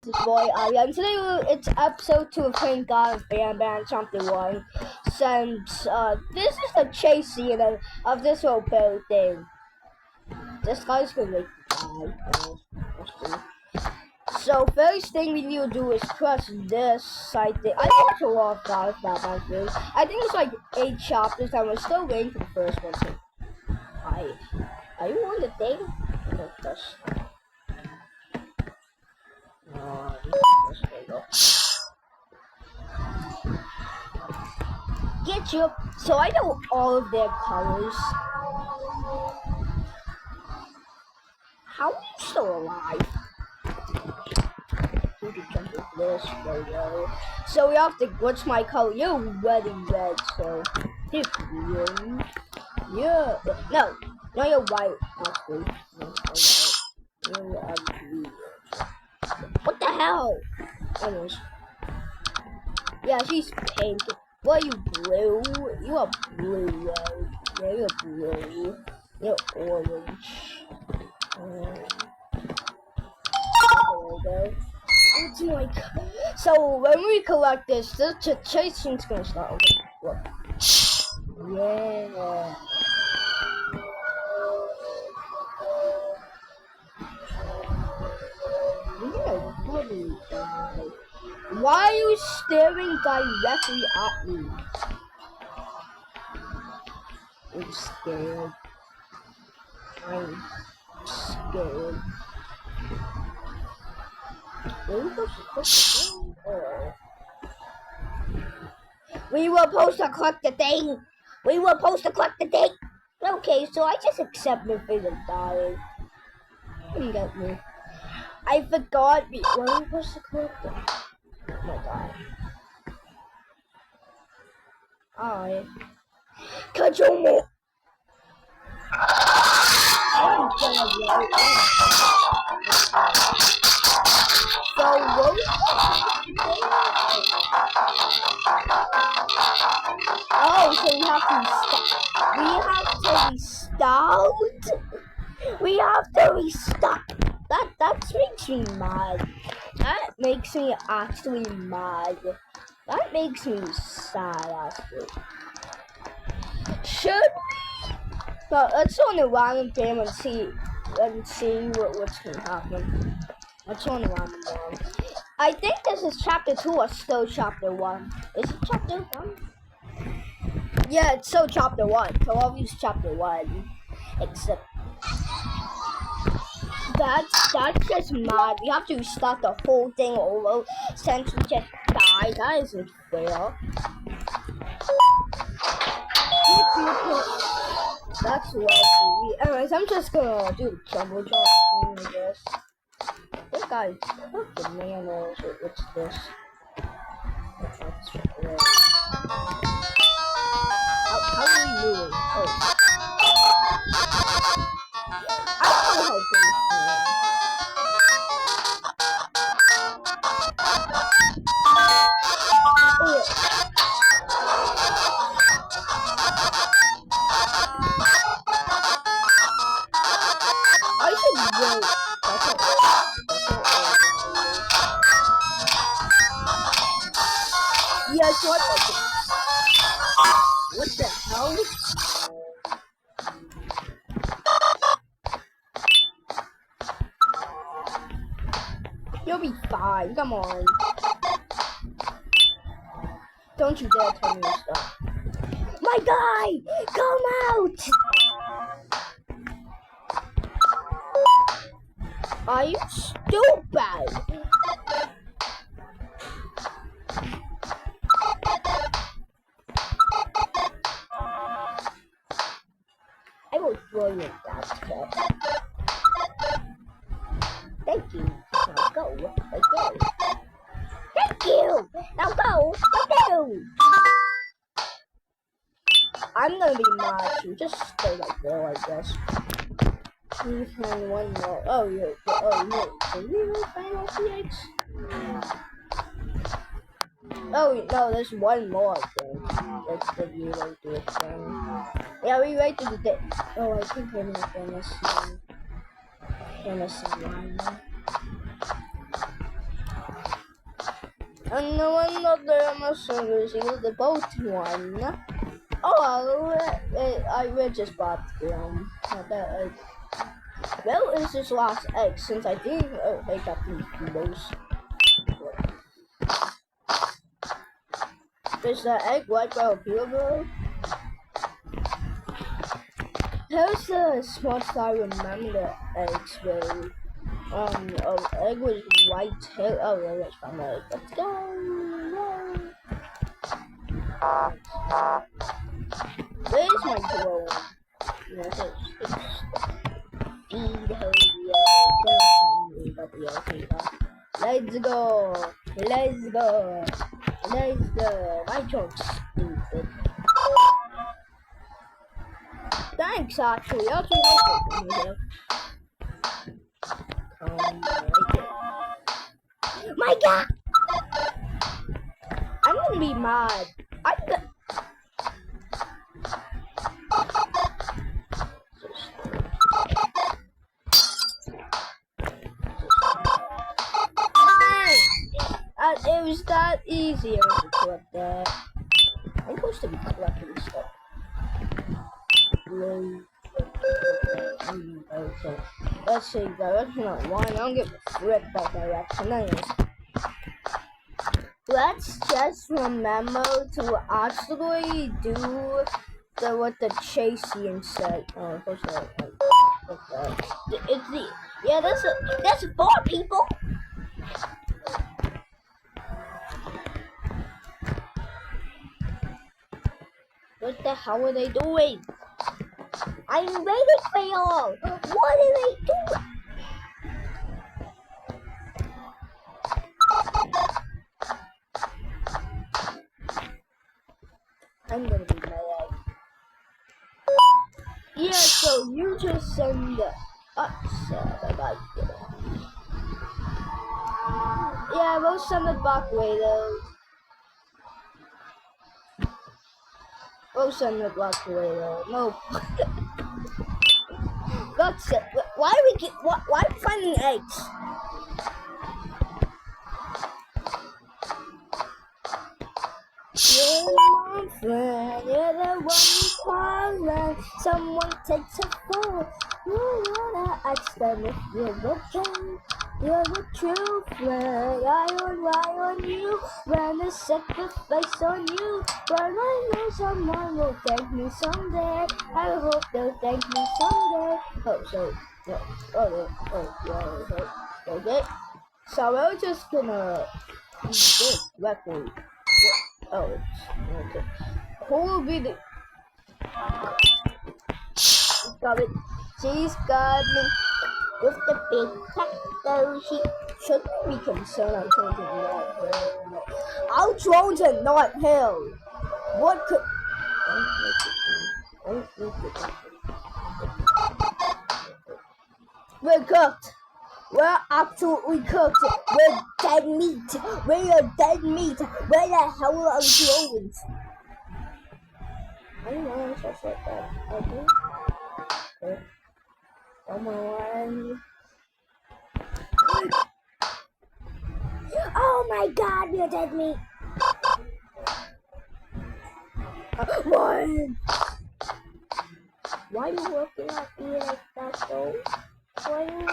This is boy and today it's episode 2 of playing God of Banban Chapter 1. Since this is the chase scene of this whole thing. This guy's gonna die. So first thing we need to do is press this. I think it's a lot of God of Banban games. I think it's like 8 chapters and we're still waiting for the first one. So, are you on the thing? No, press. Get you. So I know all of their colors. How are you still alive? This video. So we have to. What's my color? You're red and red. So you're green. Yeah. No, you're white. Actually, no, you're green. What the hell? Anyways. Yeah, she's pink. What are you, blue? You are blue, right? Yeah, you're blue. You're orange. There we go. It's like, so when we collect this, the chasing's gonna start. Okay, look. Yeah. Why are you staring directly at me? I'm scared. I'm scared. We were supposed to collect the thing. We were supposed to collect the thing. Okay, so I just accept my fate of dying. You get me. I forgot we were supposed to collect it. Oh my god. Alright. Kajomo! So what? Oh, so we have to restart. We have to restart. That makes me mad. That makes me actually mad. That makes me sad actually. Should we? But let's go on a random game and see what's gonna happen. Let's go on a random one. I think this is chapter 2 or still chapter 1. Is it chapter 1? Yeah, it's still chapter 1. So I'll use chapter 1. Except that's just mad. We have to start the whole thing over since we just died. That isn't fair. That's lovely. Anyways, I'm just gonna do jumbo jump thing, I guess. This guy, what the man is? What's this? How do we move? Oh. I don't know how to do I should wait. Yes, what the hell? You'll be fine. Come on. Don't you dare tell me to stop. My guy! Come out! Are you stupid? I will throw you that stuff. Thank you. Now go. Let's go. Thank you! Now go! Let's go! I'm gonna be mad. You just stay like there, I guess. You find one more. Oh, you're. Did we really find all CX? Oh, no, there's one more thing. That's the really good thing. Yeah, we right to the day. Oh, I think I'm gonna see one. And no one not there must service. He was the boat one. Oh, I just bought them. Well, it's his last egg since I think they got these kilos. Is the egg white by Ophelia, bro? Here's the spots I remember the eggs, bro. Egg was white tail. Oh, yeah, that's fine. Let's go. Where's my drone? Yes, it's feed Let's go. Let's go. Let's go. My joke's stupid. Thanks, actually. I'll try to here. My God! I'm gonna be mad. It was that easy to collect that. I'm supposed to be collecting stuff. Okay. Let's see, direction on one. I don't give a frick about direction. Anyways. Let's just remember to actually do what the chasing said. Oh, what's that? It's the that's 4 people. What the hell are they doing? I'm waiting for y'all. What are they doing? I'm gonna be mad. Yeah, so you just send the like it. Yeah, we'll send it back later. We'll send it back later. No. That's it. Why are we why are we finding eggs? You're my friend, you're the one who calling. Someone takes a fall. You wanna ask them if you're the king. You're the true friend. I would lie on you, run a sacrifice on you. But I know someone will thank me someday. I hope they'll thank me someday. Okay. So we're just gonna do this correctly. Oh, okay. Who will be the... Got it. She's got me with the big taco. She shouldn't be concerned. I'm trying to not. Our drones are not held. What could... We're cooked. We're absolutely cooked. We're dead meat. We're dead meat. Where the hell are drones? I don't know, stuff like that. Okay. Come on. Oh my God, we're dead meat. One. Why are you looking at me like that, though? Why are you...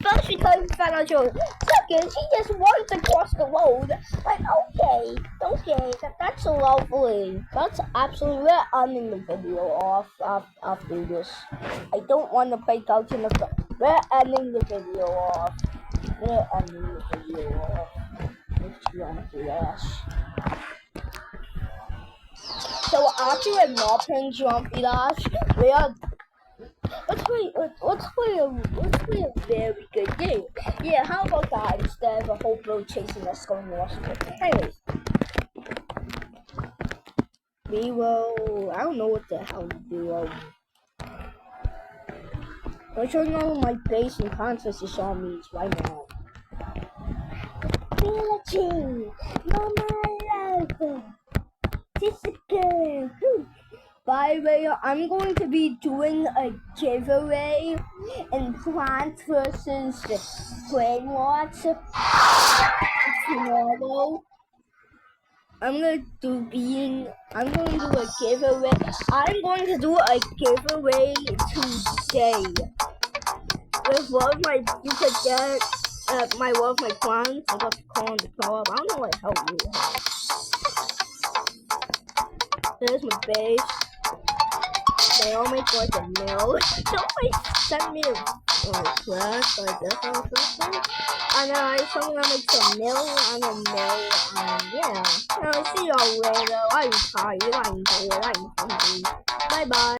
First, she told me financial. Second, she just wanted to cross the road. Like, okay, that's lovely. That's absolutely. We're ending the video off after this. I don't want to play couch in the. We're ending the video off. We're ending the video off. If you want to ask. So After we're not playing Jumpy Dash, we are. Let's play a very good game. Yeah, how about that instead of a whole boat chasing us going Washington? Anyways, we will. I don't know what the hell to do. I'm showing all of my base and contest to show me right now. Villaging, no my life. This is good. By the way, I'm going to be doing a giveaway in Plants vs. Brainwatch tomorrow. I'm going to do a giveaway. I'm going to do a giveaway today. With one of my, you could get one of my plants. I got to call on the co-op. I don't know what the hell you. There's my base. They all make like a mill. Somebody sent me a request like this on something. And someone makes a mill and a mill. Yeah. See y'all later. I'm tired. I'm bored. I'm hungry. Bye bye.